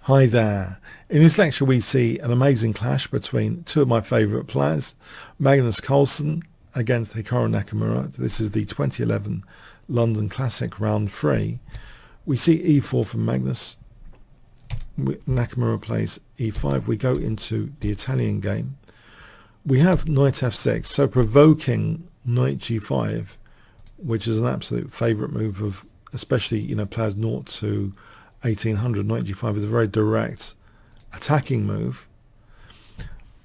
Hi there. In this lecture we see an amazing clash between two of my favourite players, Magnus Carlsen against Hikaru Nakamura. This is the 2011 London Classic Round 3. We see e4 from Magnus. Nakamura plays e5. We go into the Italian game. We have knight f6, so provoking knight g5, which is an absolute favourite move of especially players 0 to 1800. Knight g5 is a very direct attacking move,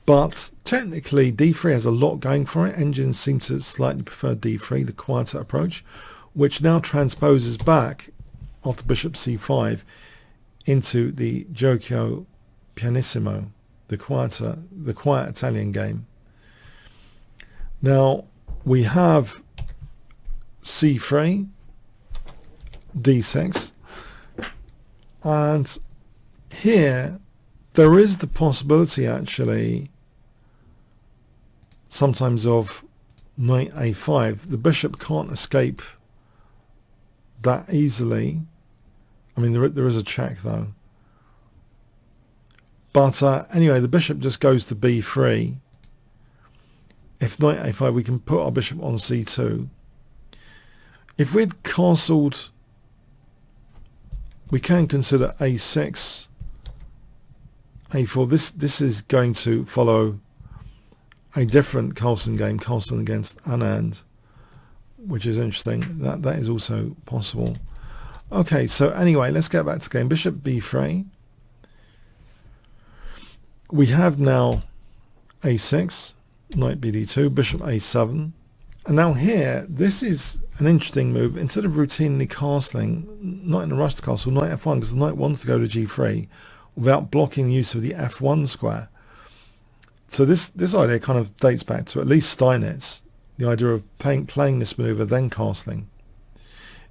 but technically d3 has a lot going for it. Engines seem to slightly prefer d3, the quieter approach, which now transposes back after bishop c5 into the gioco pianissimo, the quiet Italian game. Now we have c3, d6, and here there is the possibility actually sometimes of knight a5. The bishop can't escape that easily. I mean, there is a check though. But anyway, the bishop just goes to b3. If knight a5, we can put our bishop on c2. If we'd castled, we can consider a6, a4. This is going to follow a different Carlsen game, Carlsen against Anand, which is interesting. That is also possible. Okay, so anyway, let's get back to the game. Bishop b3. We have now a6, knight bd2, bishop a7. And now here, this is an interesting move. Instead of routinely castling, not in a rush to castle, knight f1, because the knight wants to go to g3 without blocking the use of the f1 square. So this idea kind of dates back to at least Steinitz, the idea of playing this maneuver, then castling.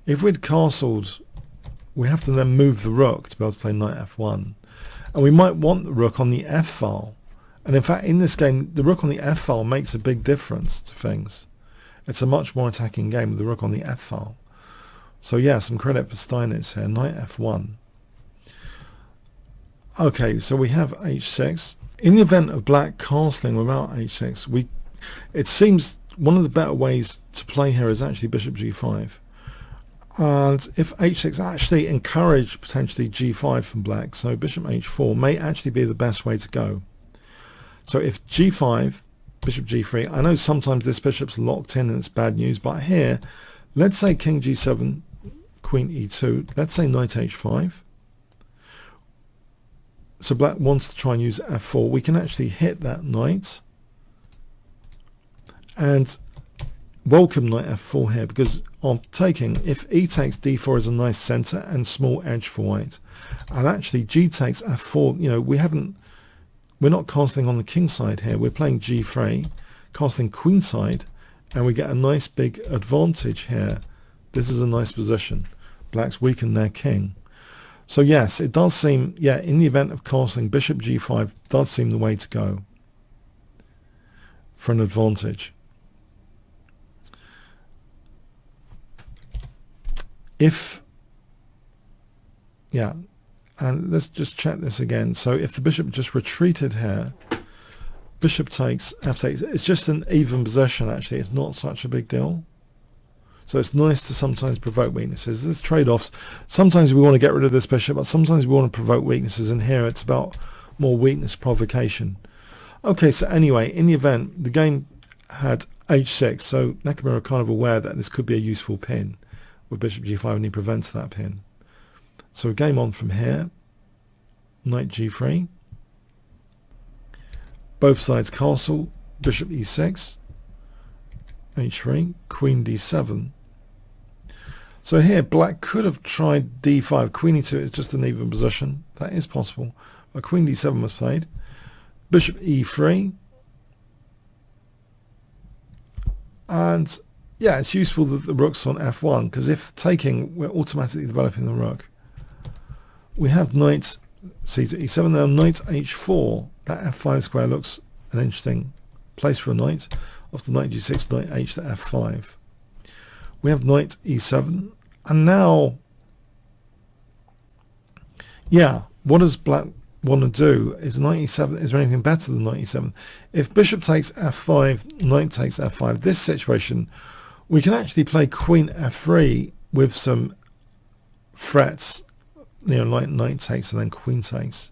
If we'd castled, we have to then move the rook to be able to play knight f1. And we might want the rook on the f file. And in fact, in this game, the rook on the f file makes a big difference to things. It's a much more attacking game with the rook on the f file. So yeah, some credit for Steinitz here. Knight f1. Okay, so we have h6. In the event of black castling without h6, it seems one of the better ways to play here is actually bishop g5. And if h6 actually encouraged potentially g5 from black, so bishop h4 may actually be the best way to go. So if g5, bishop g3, I know sometimes this bishop's locked in and it's bad news, but here, let's say king g7, queen e2, let's say knight h5. So black wants to try and use f4. We can actually hit that knight and welcome knight f4 here, because on taking, if e takes d4 is a nice center and small edge for white, and actually g takes f4, we're not castling on the king side here, we're playing g3, casting queen side, and we get a nice big advantage here. This is a nice position. Blacks weaken their king. So yes, it does seem, in the event of castling, bishop g5 does seem the way to go for an advantage. And let's just check this again. So if the bishop just retreated here, bishop takes, f takes, it's just an even possession actually, it's not such a big deal. So it's nice to sometimes provoke weaknesses. There's trade-offs. Sometimes we want to get rid of this bishop, but sometimes we want to provoke weaknesses, and here it's about more weakness provocation. Okay, so anyway, in the event, the game had h6, so Nakamura are kind of aware that this could be a useful pin with bishop g5, and he prevents that pin. So game on from here, knight g3, both sides castle, bishop e6, h3, queen d7. So here black could have tried d5, queen e2 is just an even position, that is possible, but queen d7 was played, bishop e3, and yeah, it's useful that the rook's on f1, because if taking, we're automatically developing the rook. We have knight c to e7 now, knight h4. That f5 square looks an interesting place for a knight. After knight g6, knight h to f5. We have knight e7, and now, yeah, what does black want to do? Is knight e7, is there anything better than knight e7? If bishop takes f5, knight takes f5, this situation, we can actually play queen f3 with some threats, you know, like knight takes and then queen takes.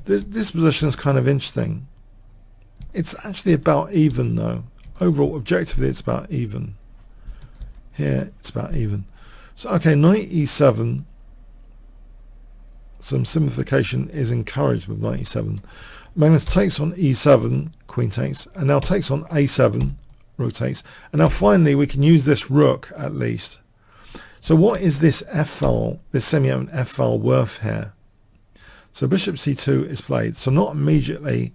This position is kind of interesting. It's actually about even though. Overall, objectively, it's about even. Here, it's about even. So, okay, knight e7. Some simplification is encouraged with knight e7. Magnus takes on e7, queen takes, and now takes on a7, rook takes. And now finally, we can use this rook at least. So what is this f-file, this semi-open f-file worth here? So bishop c2 is played. So not immediately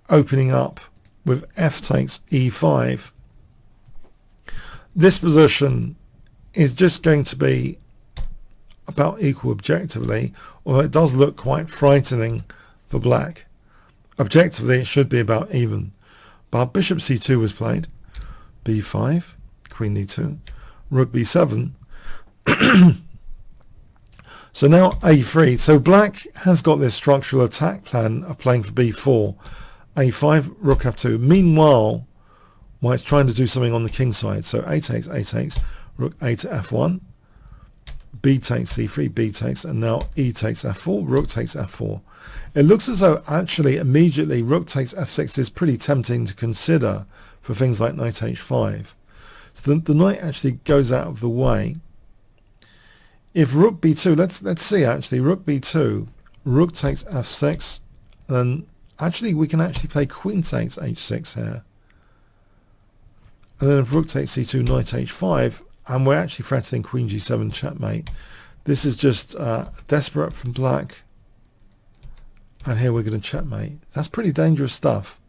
opening up with f takes e5. This position is just going to be about equal objectively, although it does look quite frightening for black. Objectively, it should be about even. But bishop c2 was played. b5, queen d2, rook b7. So now a3. So black has got this structural attack plan of playing for b4. a5, rook f2. Meanwhile, white's trying to do something on the king side. So a takes, rook a to f1. B takes c3, B takes, and now E takes f4, rook takes f4. It looks as though actually immediately rook takes f6 is pretty tempting to consider for things like knight h5. So the knight actually goes out of the way. If rook b2, let's see actually, rook b2, rook takes f6, and actually we can actually play queen takes h6 here. And then if rook takes c2, knight h5, and we're actually threatening queen g7 checkmate. This is just desperate from black. And here we're going to checkmate. That's pretty dangerous stuff.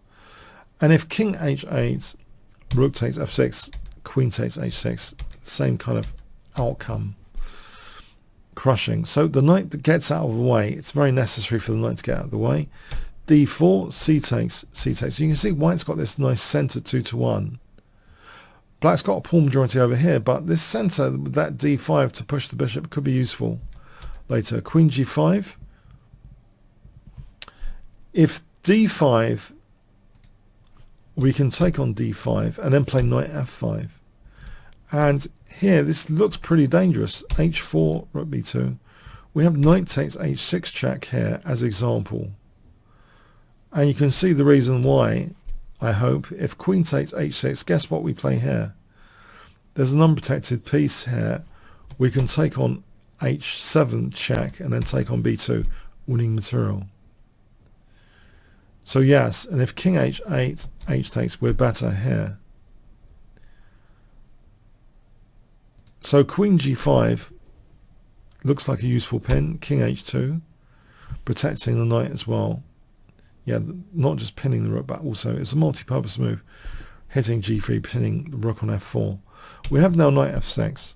And if king h8, rook takes f6, queen takes h6, same kind of outcome. Crushing. So the knight that gets out of the way, it's very necessary for the knight to get out of the way. d4, c takes, c takes. So you can see white's got this nice center 2-to-1. Black's got a pawn majority over here, but this center with that d5 to push the bishop could be useful later. Queen g5. If d5, we can take on d5 and then play knight f5. And here, this looks pretty dangerous. h4, rook b2. We have knight takes h6 check here as example. And you can see the reason why, I hope. If queen takes h6, guess what we play here? There's an unprotected piece here. We can take on h7 check and then take on b2, winning material. So yes, and if king h8, h takes, we're better here. So queen g5 looks like a useful pin. King h2, protecting the knight as well. Yeah, not just pinning the rook, but also it's a multi-purpose move. Hitting g3, pinning the rook on f4. We have now knight f6.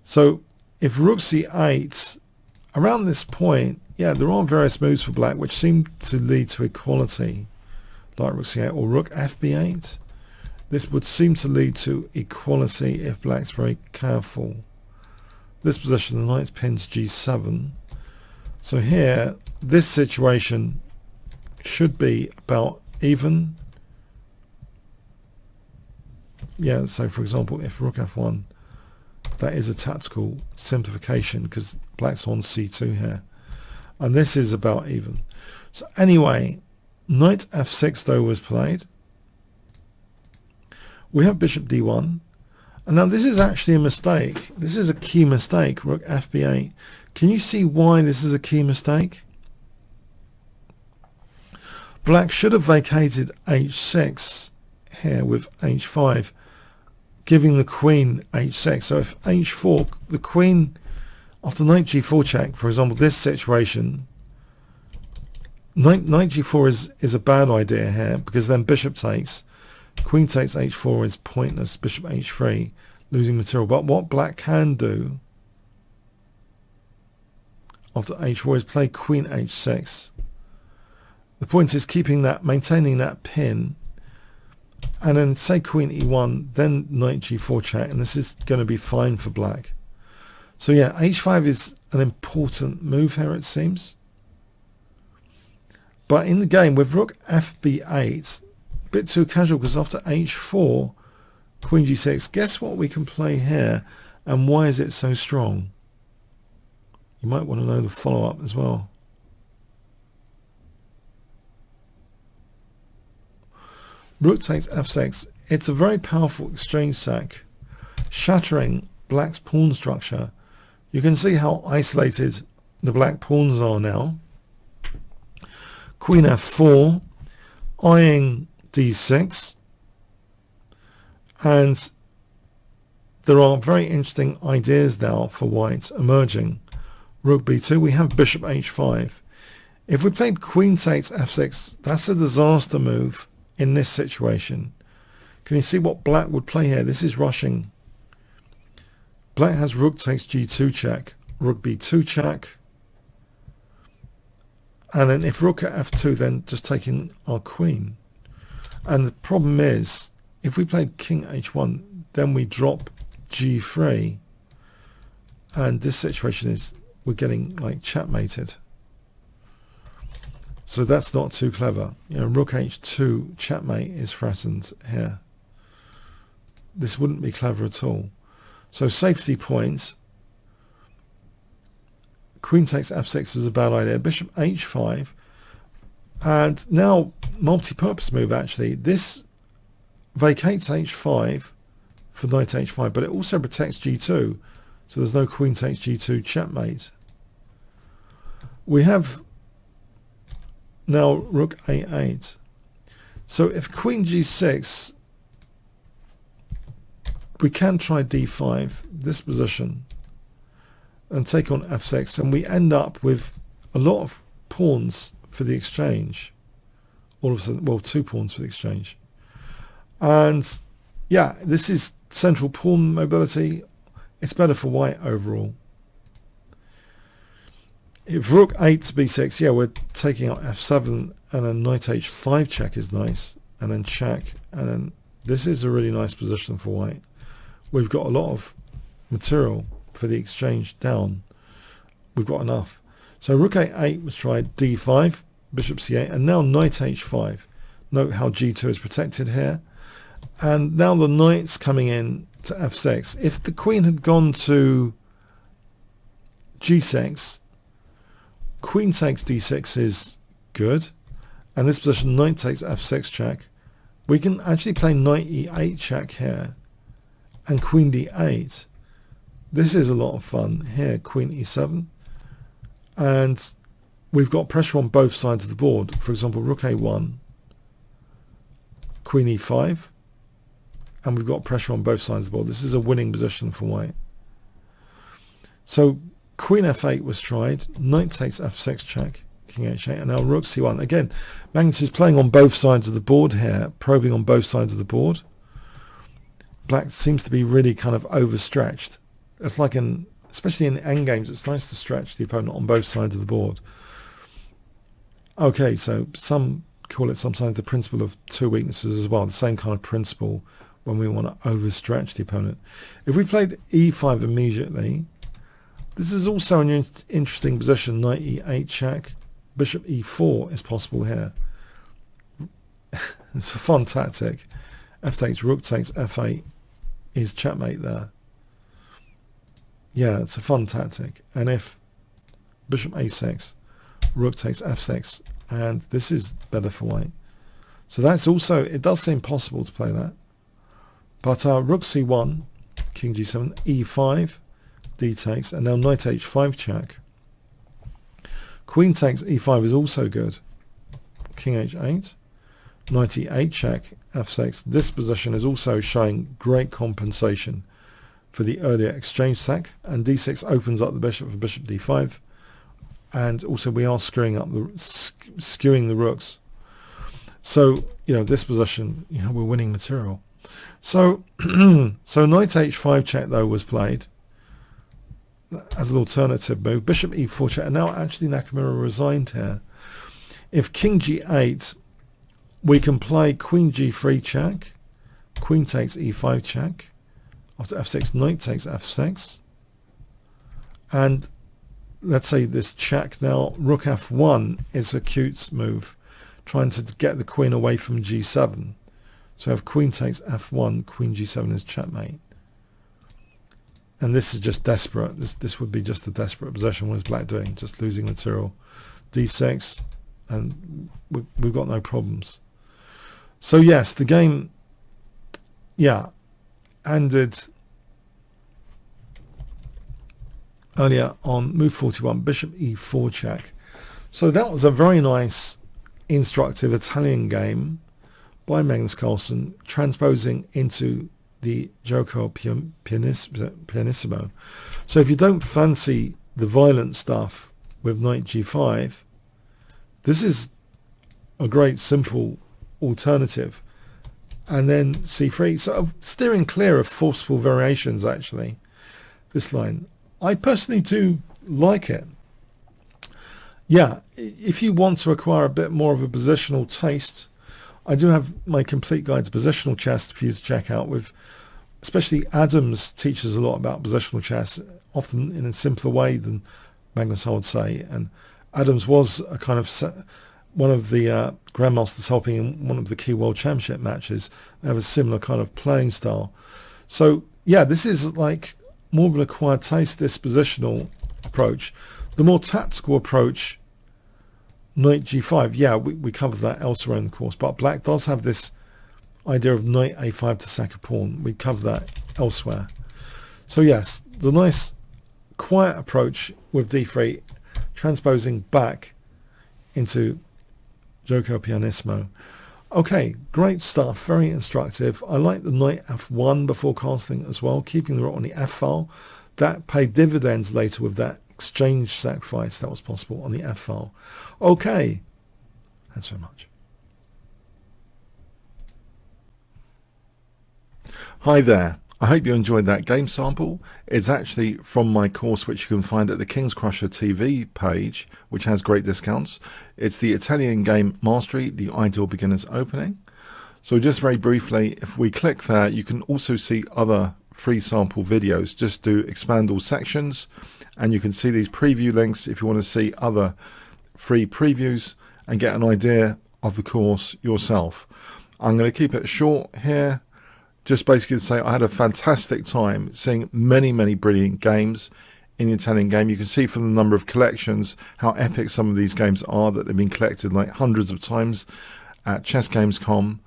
So if rook c8, around this point, yeah, there are various moves for black which seem to lead to equality, like rook c8 or rook fb8. This would seem to lead to equality if black's very careful. This position, the knight pins g7. So here, this situation should be about even. Yeah, so for example, if rook f1, that is a tactical simplification because black's on c2 here. And this is about even. So anyway, knight f6 though was played. We have bishop d1. And now this is actually a mistake. This is a key mistake, rook fb8. Can you see why this is a key mistake? Black should have vacated h6 here with h5, giving the queen h6. So if h4, the queen, after knight g4 check, for example, this situation, knight g4 is a bad idea here because then bishop takes, queen takes h4 is pointless, bishop h3, losing material. But what black can do after h4 is play queen h6. The point is keeping that, maintaining that pin, and then say queen e1, then knight g4 check, and this is going to be fine for black. So yeah, h5 is an important move here, it seems. But in the game with rook fb8, a bit too casual, because after h4, queen g6, guess what we can play here, and why is it so strong? You might want to know the follow-up as well. Rook takes f6. It's a very powerful exchange sack, shattering black's pawn structure. You can see how isolated the black pawns are now. Queen f4, eyeing d6, and there are very interesting ideas now for white emerging. Rook b2, we have bishop h5. If we played queen takes f6, that's a disaster move in this situation. Can you see what black would play here? This is rushing. Black has rook takes g2 check, rook b2 check, and then if rook at f2, then just taking our queen. And the problem is, if we played king h1, then we drop g3, and this situation is we're getting like checkmated. So that's not too clever. You know, rook h2 checkmate is threatened here. This wouldn't be clever at all. So safety points. Queen takes f6 is a bad idea. Bishop h5. And now multi-purpose move actually. This vacates h5 for knight h5, but it also protects g2. So there's no queen takes g2 checkmate. We have now rook a8. So if queen g6, we can try d5, this position, and take on f6, and we end up with a lot of pawns for the exchange. All of a sudden, well, 2 pawns for the exchange. And yeah, this is central pawn mobility. It's better for white overall. If rook 8 to b6, yeah, we're taking out f7, and then knight h5 check is nice, and then check, and then this is a really nice position for white. We've got a lot of material for the exchange down. We've got enough. So rook a8 was tried, d5, bishop c8, and now knight h5. Note how g2 is protected here. And now the knight's coming in to f6. If the queen had gone to g6, queen takes d6 is good. And this position, knight takes f6 check. We can actually play knight e8 check here. And queen d8. This is a lot of fun here. Queen e7, and we've got pressure on both sides of the board. For example, rook a1, queen e5, and we've got pressure on both sides of the board. This is a winning position for white. So queen f8 was tried, knight takes f6 check, king h8, and now rook c1. Again, Magnus is playing on both sides of the board here, probing on both sides of the board. Black seems to be really kind of overstretched. It's like especially in endgames, it's nice to stretch the opponent on both sides of the board. Okay, so some call it sometimes the principle of 2 weaknesses as well. The same kind of principle when we want to overstretch the opponent. If we played e5 immediately, this is also an interesting position. Knight e8 check, bishop e4 is possible here. It's a fun tactic. F takes, rook takes, f8 is checkmate there. Yeah, it's a fun tactic. And if bishop a6, rook takes f6, and this is better for white. So that's also, it does seem possible to play that. But rook c1, king g7, e5, d takes, and now knight h5 check. Queen takes e5 is also good. King h8, knight e8 check, f6. This position is also showing great compensation for the earlier exchange sack, and d6 opens up the bishop for bishop d5, and also we are skewing the rooks. So you know, this position, you know, we're winning material. So so knight h5 check though was played as an alternative move. Bishop e4 check, and now actually Nakamura resigned here. If king g8, we can play queen g3 check, queen takes e5 check, after f6 knight takes f6, and let's say this check now, rook f1 is a cute move, trying to get the queen away from g7. So if queen takes f1, queen g7 is checkmate. And this is just desperate. This would be just a desperate possession. What is black doing? Just losing material. d6, and we've got no problems. So yes, the game, yeah, ended earlier on move 41, bishop e4 check. So that was a very nice, instructive Italian game by Magnus Carlsen, transposing into the Gioco Pianissimo. So if you don't fancy the violent stuff with knight g5, this is a great simple alternative. And then c3, sort of steering clear of forceful variations actually, this line. I personally do like it. Yeah, if you want to acquire a bit more of a positional taste, I do have my complete guide to positional chess for you to check out, with especially Adams teaches a lot about positional chess, often in a simpler way than Magnus, I would say. And Adams was a kind of one of the grandmasters helping in one of the key world championship matches. They have a similar kind of playing style. So yeah, this is like more of an acquired taste, this positional approach. The more tactical approach, knight g5, yeah, we covered that elsewhere in the course, but black does have this idea of knight a5 to sack a pawn. We covered that elsewhere. So yes, the nice quiet approach with d3, transposing back into Gioco Pianissimo. Okay, great stuff, very instructive. I like the knight f1 before casting as well, keeping the rook on the f file. That paid dividends later with that exchange sacrifice that was possible on the f file. Okay, thanks very much. Hi there. I hope you enjoyed that game sample. It's actually from my course, which you can find at the Kingscrusher TV page, which has great discounts. It's the Italian game Mastery, the Ideal Beginner's Opening. So just very briefly, if we click there, you can also see other free sample videos. Just do expand all sections, and you can see these preview links if you want to see other free previews and get an idea of the course yourself. I'm going to keep it short here. Just basically to say I had a fantastic time seeing many brilliant games in the Italian game. You can see from the number of collections how epic some of these games are, that they've been collected like hundreds of times at chessgames.com.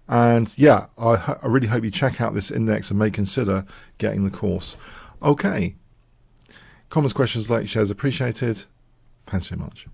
And yeah, I really hope you check out this index and may consider getting the course. Okay, comments, questions, likes, shares appreciated. Thanks very much.